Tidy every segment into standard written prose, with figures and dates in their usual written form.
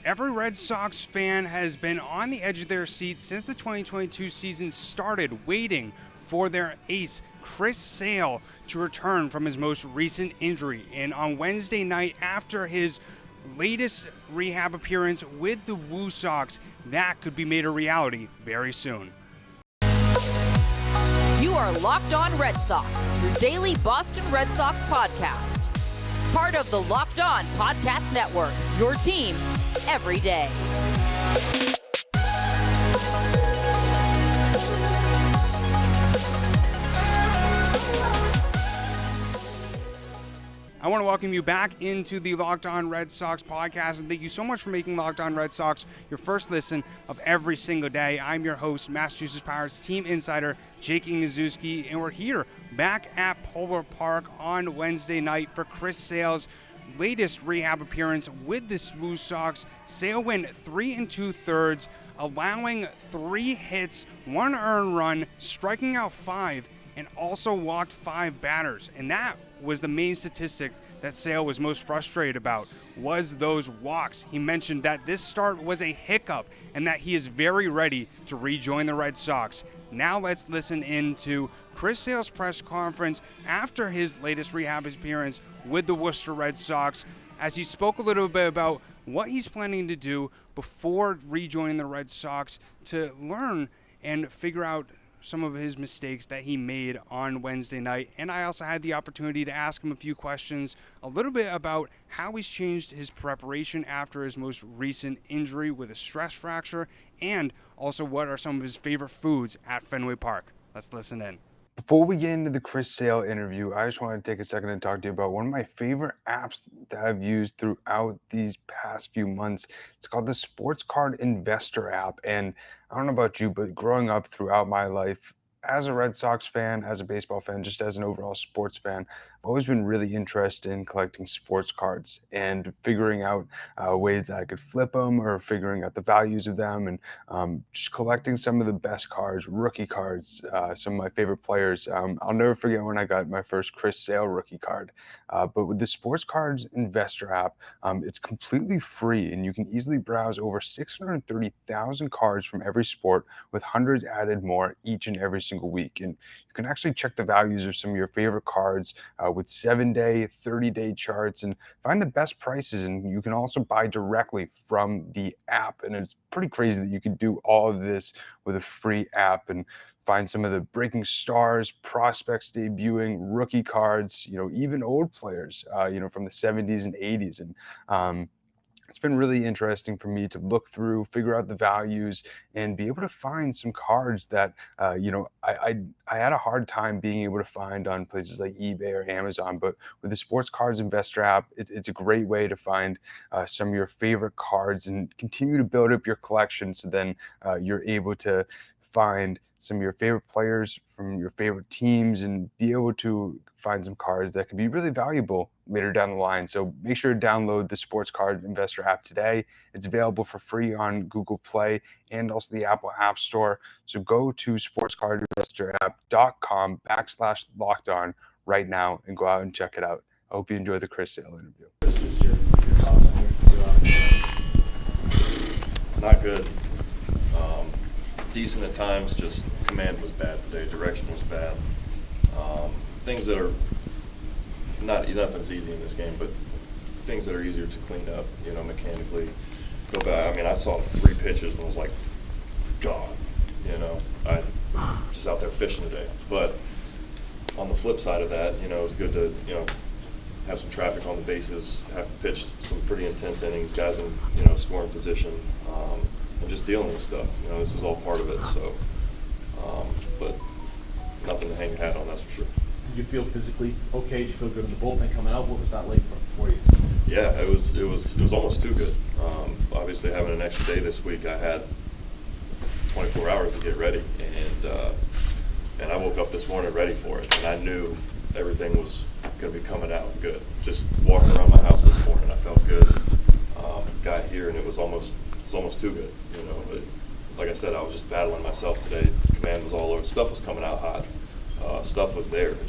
Every Red Sox fan has been on the edge of their seat since the 2022 season started, waiting for their ace, Chris Sale, to return from his most recent injury. And on Wednesday night, after his latest rehab appearance with the Red Sox, that could be made a reality very soon. You are Locked On Red Sox, your daily Boston Red Sox podcast. Part of the Locked On Podcast Network, your team every day. I want to welcome you back into the Locked On Red Sox podcast, and thank you so much for making Locked On Red Sox your first listen of every single day. I'm your host, Massachusetts Pirates team insider Jake Ignaszewski, and we're here back at Polar Park on Wednesday night for Chris Sale's latest rehab appearance with the Red Sox. Sale went 3 2/3, allowing 3 hits, 1 earned run, striking out 5, and also walked 5 batters. And that was the main statistic that Sale was most frustrated about, was those walks. He mentioned that this start was a hiccup and that he is very ready to rejoin the Red Sox. Now let's listen into Chris Sale's press conference after his latest rehab appearance with the Worcester Red Sox, as he spoke a little bit about what he's planning to do before rejoining the Red Sox to learn and figure out some of his mistakes that he made on Wednesday night. And I also had the opportunity to ask him a few questions, a little bit about how he's changed his preparation after his most recent injury with a stress fracture, and also what are some of his favorite foods at Fenway Park. Let's listen in. Before we get into the Chris Sale interview, I just want to take a second and talk to you about one of my favorite apps that I've used throughout these past few months. It's called the Sports Card Investor app. And I don't know about you, but growing up throughout my life, as a Red Sox fan, as a baseball fan, just as an overall sports fan, I've always been really interested in collecting sports cards and figuring out ways that I could flip them or figuring out the values of them, and just collecting some of the best cards, rookie cards, some of my favorite players. I'll never forget when I got my first Chris Sale rookie card. But with the Sports Cards Investor app, it's completely free, and you can easily browse over 630,000 cards from every sport, with hundreds added more each and every single week. And you can actually check the values of some of your favorite cards with 7-day, 30-day charts, and find the best prices. And you can also buy directly from the app. And it's pretty crazy that you can do all of this with a free app and find some of the breaking stars, prospects debuting, rookie cards, even old players, from the 70s and 80s. And it's been really interesting for me to look through, figure out the values, and be able to find some cards that, I had a hard time being able to find on places like eBay or Amazon. But with the Sports Cards Investor app, it's a great way to find some of your favorite cards and continue to build up your collection. So then you're able to find some of your favorite players from your favorite teams and be able to find some cards that could be really valuable later down the line. So make sure to download the Sports Card Investor app today. It's available for free on Google Play and also the Apple App Store. So go to sportscardinvestораpp.com/lockedon right now and go out and check it out. I hope you enjoy the Chris Sale interview. Not good. Decent at times, just command was bad today, direction was bad. Things that are nothing's easy in this game, but things that are easier to clean up, mechanically go back. I mean, I saw 3 pitches and was like, God, I just out there fishing today. But on the flip side of that, it was good to, have some traffic on the bases, have to pitch some pretty intense innings, guys in, scoring position, and just dealing with stuff. This is all part of it. So, but nothing to hang your hat on, that's for sure. Did you feel physically okay? Did you feel good in the bullpen coming out? What was that like for you? Yeah, it was almost too good. Obviously, having an extra day this week, I had 24 hours to get ready, and I woke up this morning ready for it, and I knew everything was going to be coming out good. Just walking around my house this morning, I felt good. Got here, and it was almost too good. Like I said, I was just battling myself today. Command was all over. Stuff was coming out hot. Stuff was there. It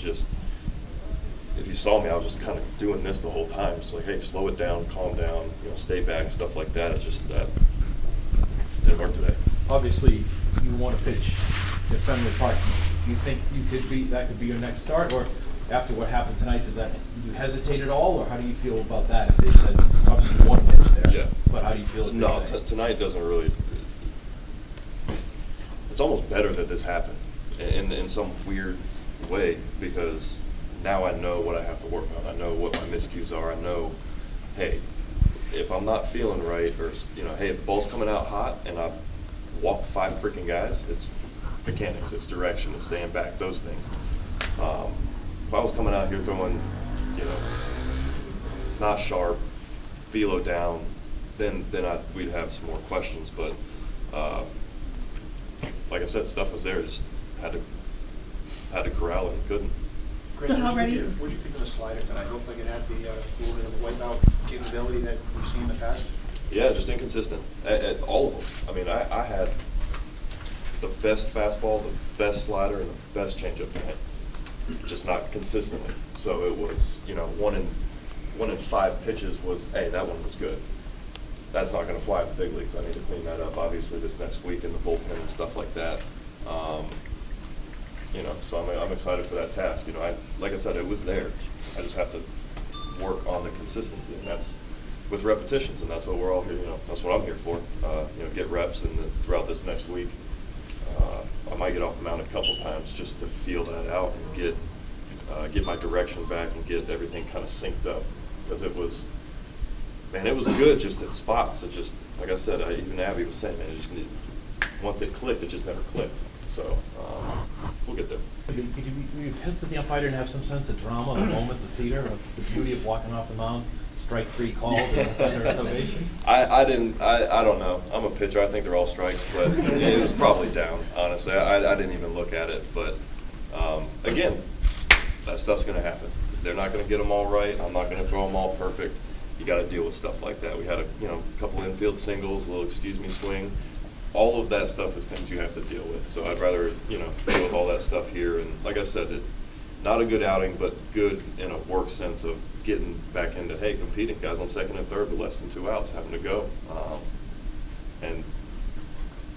if you saw me, I was just kind of doing this the whole time. Just like, hey, slow it down, calm down, stay back, stuff like that. It's just that didn't work today. Obviously, you want to pitch at Fenway Park. Do you think that could be your next start, or after what happened tonight, do you hesitate at all, or how do you feel about that? If they said obviously you want to pitch there, yeah, but how do you feel? No, tonight doesn't really. It's almost better that this happened in some weird way, because now I know what I have to work on. I know what my miscues are. I know, hey, if I'm not feeling right, or hey, if the ball's coming out hot and I walk 5 freaking guys, it's mechanics, it's direction, it's staying back, those things. If I was coming out here throwing, not sharp, velo down, then we'd have some more questions. But like I said, stuff was there. Just had to corral it and couldn't. Chris, So how ready? What do you think of the slider tonight? It looked like it had the little bit of the wipeout capability that we've seen in the past. Yeah, just inconsistent at all of them. I mean, I had the best fastball, the best slider, and the best changeup tonight, just not consistently. So it was, 1 in 5 pitches was, hey, that one was good. That's not going to fly at the big leagues. I need to clean that up, obviously, this next week in the bullpen and stuff like that. So I'm excited for that task. Like I said, it was there. I just have to work on the consistency, and that's with repetitions, and that's what we're all here. That's what I'm here for. Get reps, and throughout this next week, I might get off the mound a couple times just to feel that out and get my direction back and get everything kind of synced up, because it was good just at spots. It just, like I said, even Abby was saying, man, once it clicked, it just never clicked. So we'll get there. Were you pissed that the umpire didn't have some sense of drama, the moment, the theater, of the beauty of walking off the mound, strike 3 called, and thunder and ovation? I don't know. I'm a pitcher. I think they're all strikes, but it was probably down, honestly. I didn't even look at it. But, again, that stuff's going to happen. They're not going to get them all right. I'm not going to throw them all perfect. You got to deal with stuff like that. We had a couple infield singles, a little excuse me swing. All of that stuff is things you have to deal with. So I'd rather, deal with all that stuff here. And like I said, not a good outing, but good in a work sense of getting back into, hey, competing. Guys on second and third with less than 2 outs, having to go. And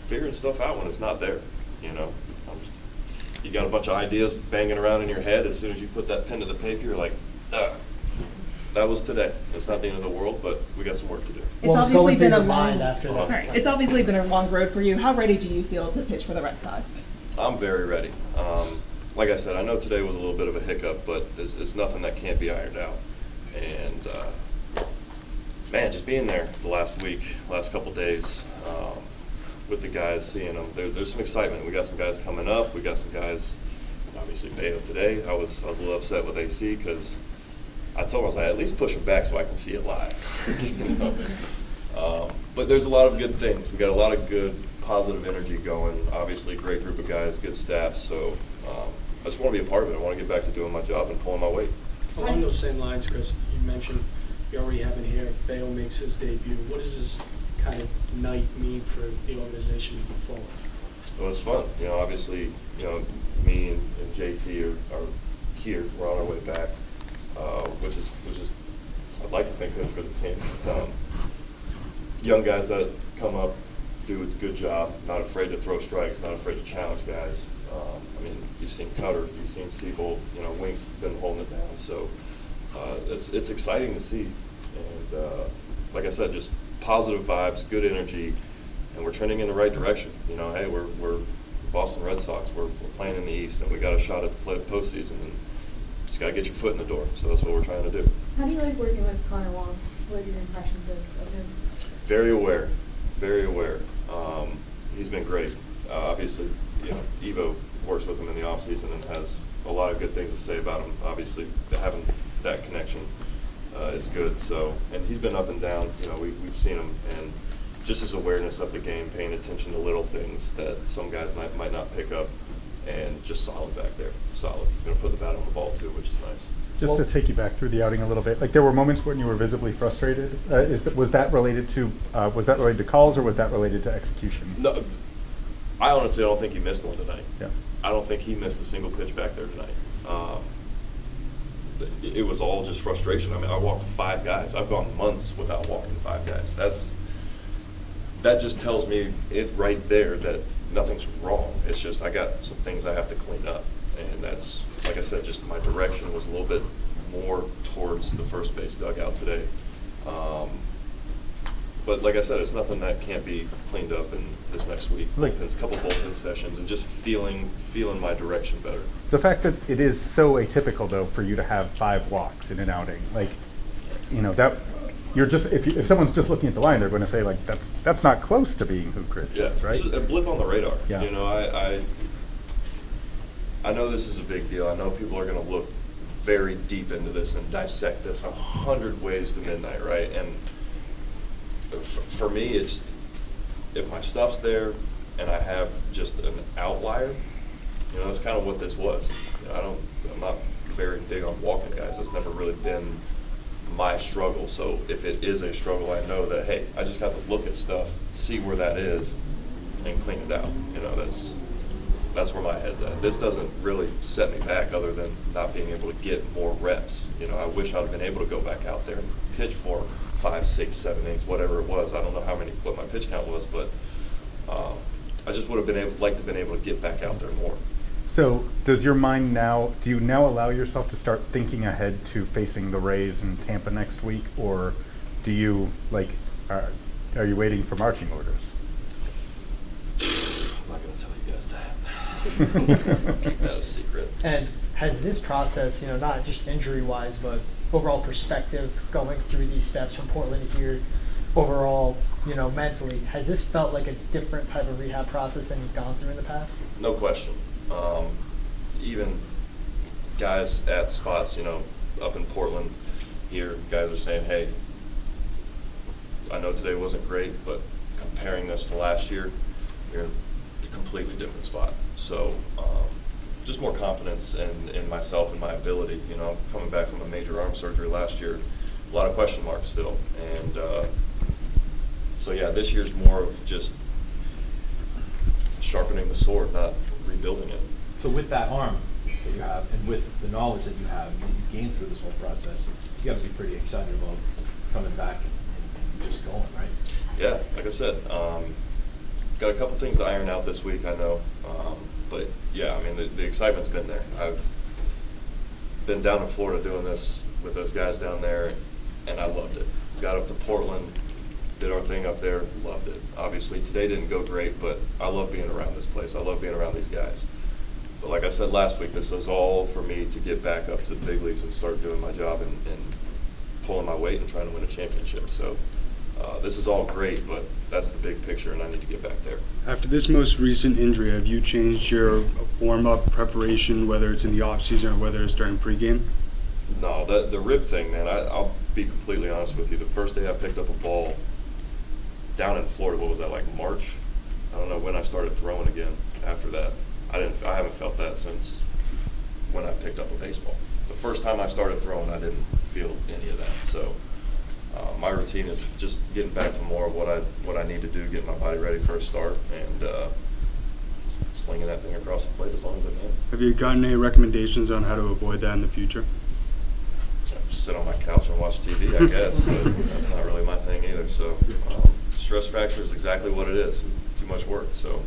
figuring stuff out when it's not there, You got a bunch of ideas banging around in your head. As soon as you put that pen to the paper, you're like, ugh. That was today. It's not the end of the world, but we got some work to do. It's obviously been a long. that? It's obviously been a long road for you. How ready do you feel to pitch for the Red Sox? I'm very ready. Like I said, I know today was a little bit of a hiccup, but it's nothing that can't be ironed out. And man, just being there the last couple days with the guys, seeing them, there's some excitement. We got some guys coming up. We got some guys. Obviously, Mayo today. I was a little upset with AC because I told him, I was like, at least push him back so I can see it live. But there's a lot of good things. We got a lot of good, positive energy going. Obviously, great group of guys, good staff. So I just want to be a part of it. I want to get back to doing my job and pulling my weight. Along those same lines, Chris, you mentioned you're already having here. Bayo makes his debut. What does this kind of night mean for the organization moving forward? Well, it's fun. Obviously, me and JT are here. We're on our way back. Which is I'd like to think good for the team. Young guys that come up do a good job, not afraid to throw strikes, not afraid to challenge guys. You've seen Cutter, you've seen Siebel, Wink's been holding it down. So it's exciting to see. And like I said, just positive vibes, good energy, and we're trending in the right direction. Hey, we're Boston Red Sox. We're playing in the East, and we got a shot at the postseason. And just got to get your foot in the door. So that's what we're trying to do. How do you like working with Connor Wong? What are your impressions of him? Very aware. Very aware. He's been great. Obviously, Evo works with him in the offseason and has a lot of good things to say about him. Obviously, having that connection is good. So, and he's been up and down. We've seen him, and just his awareness of the game, paying attention to little things that some guys might not pick up, and just solid back there. Solid. Going to put the bat on the ball too, which is nice. Just to take you back through the outing a little bit, like there were moments when you were visibly frustrated. Was that related to calls, or was that related to execution? No, I honestly don't think he missed one tonight. Yeah. I don't think he missed a single pitch back there tonight. it was all just frustration. I mean, I walked 5 guys. I've gone months without walking 5 guys. That just tells me it right there that nothing's wrong. It's just I got some things I have to clean up, and that's, like I said, just my direction was a little bit more towards the first base dugout today. But like I said, it's nothing that can't be cleaned up in this next week. It's a couple bullpen sessions and just feeling my direction better. The fact that it is so atypical, though, for you to have 5 walks in an outing, like, you know, that you're just if someone's just looking at the line, they're going to say like that's not close to being who Chris is, right? It's a blip on the radar. Yeah. You know, I know this is a big deal. I know people are going to look very deep into this and dissect this 100 ways to midnight, right? And for me, it's if my stuff's there and I have just an outlier, you know, that's kind of what this was. You know, I'm not very big on walking guys. That's never really been my struggle. So if it is a struggle, I know that, hey, I just got to look at stuff, see where that is, and clean it out. You know, that's where my head's at. This doesn't really set me back other than not being able to get more reps. You know, I wish I'd have been able to go back out there and pitch for 5, 6, 7 innings, whatever it was. I don't know what my pitch count was, but I just would have liked to have been able to get back out there more. So does your mind now, do you now allow yourself to start thinking ahead to facing the Rays and Tampa next week, or do you, like, are you waiting for marching orders? I'm not going to tell you guys that. Keep that a secret. And has this process, you know, not just injury-wise, but overall perspective going through these steps from Portland here, overall, you know, mentally, has this felt like a different type of rehab process than you've gone through in the past? No question. Even guys at spots, you know, up in Portland here, guys are saying, hey, I know today wasn't great, but comparing this to last year, you're in a completely different spot. So just more confidence in myself and my ability. You know, I'm coming back from a major arm surgery last year, a lot of question marks still. And so, yeah, this year's more of just sharpening the sword, not rebuilding it. So with that arm that you have and with the knowledge that you have and that you gained through this whole process, you got to be pretty excited about coming back and just going, right? Yeah, like I said, got a couple things to iron out this week, I know. But yeah, I mean, the excitement's been there. I've been down in Florida doing this with those guys down there, and I loved it. Got up to Portland, did our thing up there, loved it. Obviously, today didn't go great, but I love being around this place. I love being around these guys. But like I said last week, this was all for me to get back up to the big leagues and start doing my job and pulling my weight and trying to win a championship. So this is all great, but that's the big picture, and I need to get back there. After this most recent injury, have you changed your warm-up preparation, whether it's in the off-season or whether it's during pregame? No, the rib thing, man, I'll be completely honest with you. The first day I picked up a ball down in Florida, what was that, like March? I don't know when I started throwing again after that. I haven't felt that since when I picked up a baseball. The first time I started throwing, I didn't feel any of that. So my routine is just getting back to more of what I need to do, getting my body ready for a start, and slinging that thing across the plate as long as I can. Have you gotten any recommendations on how to avoid that in the future? Just sit on my couch and watch TV, I guess, but that's not really my thing either. So stress fracture is exactly what it is. Too much work. So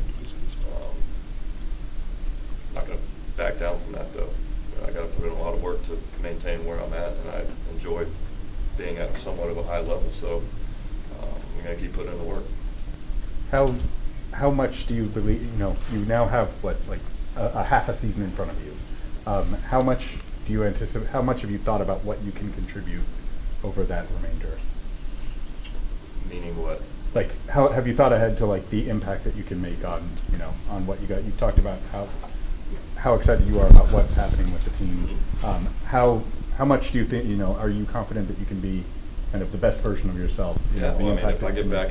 not going to back down from that, though. You know, I got to put in a lot of work to maintain where I'm at, and I enjoy being at somewhat of a high level. So I'm going to keep putting in the work. How much do you believe? You know, you now have a half a season in front of you. How much do you anticipate? How much have you thought about what you can contribute over that remainder? Meaning what? Like, how have you thought ahead to like the impact that you can make on, you know, on what you got? You've talked about how excited you are about what's happening with the team. How much do you think, you know, are you confident that you can be kind of the best version of yourself? Yeah, well, I mean, if I get back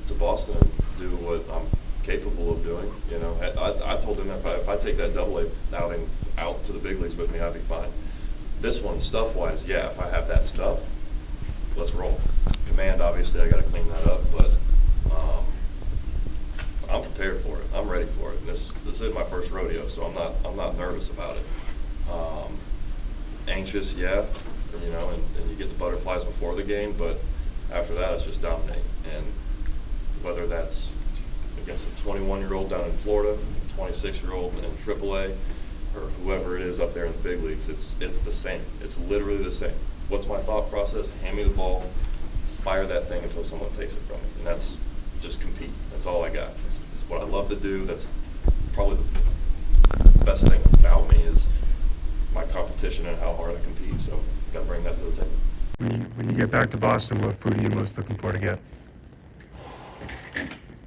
to Boston and do what I'm capable of doing, you know, I told him if I take that double-A outing out to the big leagues with me, I'd be fine. This one, stuff-wise, yeah, if I have that stuff, let's roll. Command, obviously, I got to clean that up, but I'm prepared for it. I'm ready for it. And this is my first rodeo, so I'm not nervous about it. anxious, yeah, and you get the butterflies before the game, but after that it's just dominating. And whether that's against a 21-year-old down in Florida, 26-year-old in AAA, or whoever it is up there in the big leagues, it's the same. It's literally the same. What's my thought process? Hand me the ball, fire that thing until someone takes it from me. And that's just compete. That's all I got. It's what I love to do. That's probably the best thing about me is my competition and how hard I compete. So got to bring that to the table. When you get back to Boston, what food are you most looking for to get?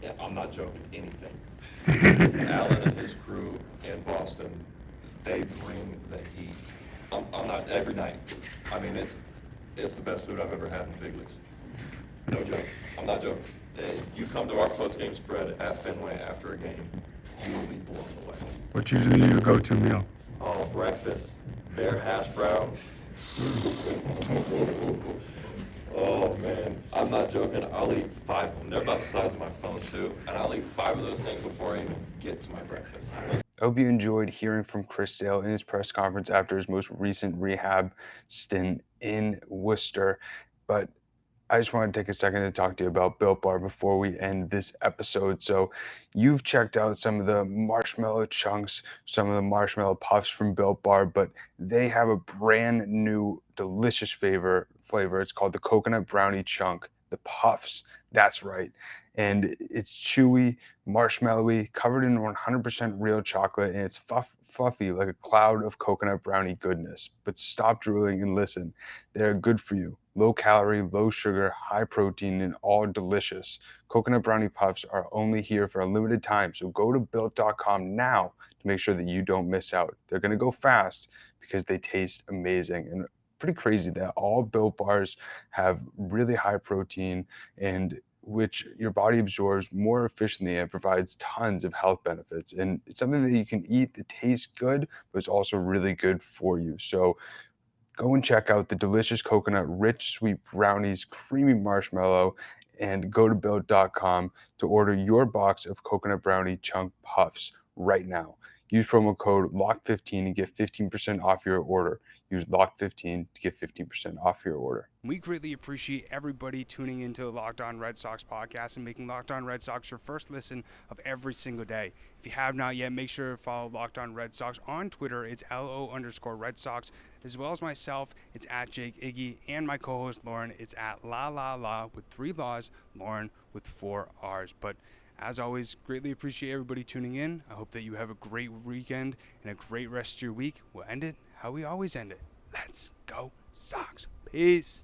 Yeah, I'm not joking. Anything. Alan and his crew in Boston, they bring the heat. I'm not every night. I mean, it's the best food I've ever had in the big leagues. No joke. I'm not joking. You come to our post-game spread at Fenway after a game, you will be blown away. What's usually your go-to meal? Oh, breakfast, their hash browns. Oh man, I'm not joking. I'll eat 5 of them. They're about the size of my phone too, and I'll eat 5 of those things before I even get to my breakfast. I hope you enjoyed hearing from Chris Sale in his press conference after his most recent rehab stint in Worcester. But I just want to take a second to talk to you about Built Bar before we end this episode. So you've checked out some of the marshmallow chunks, some of the marshmallow puffs from Built Bar, but they have a brand new delicious flavor. It's called the coconut brownie chunk, the puffs. That's right. And it's chewy, marshmallowy, covered in 100% real chocolate, and it's fluffy like a cloud of coconut brownie goodness. But stop drooling and listen. They're good for you. Low calorie, low sugar, high protein, and all delicious. Coconut brownie puffs are only here for a limited time, so go to built.com now to make sure that you don't miss out. They're going to go fast because they taste amazing. And pretty crazy that all Built Bars have really high protein and which your body absorbs more efficiently and provides tons of health benefits. And it's something that you can eat that tastes good, but it's also really good for you. So go and check out the delicious coconut rich sweet brownies, creamy marshmallow, and go to built.com to order your box of coconut brownie chunk puffs right now. Use promo code LOCK15 and get 15% off your order. Use LOCK15 to get 15% off your order. We greatly appreciate everybody tuning into the Locked On Red Sox podcast and making Locked On Red Sox your first listen of every single day. If you have not yet, make sure to follow Locked On Red Sox on Twitter. It's LO_Red Sox, as well as myself. It's at Jake Iggy, and my co-host Lauren. It's at La with 3 laws, Lauren with 4 R's. But as always, greatly appreciate everybody tuning in. I hope that you have a great weekend and a great rest of your week. We'll end it how we always end it. Let's go Sox. Peace.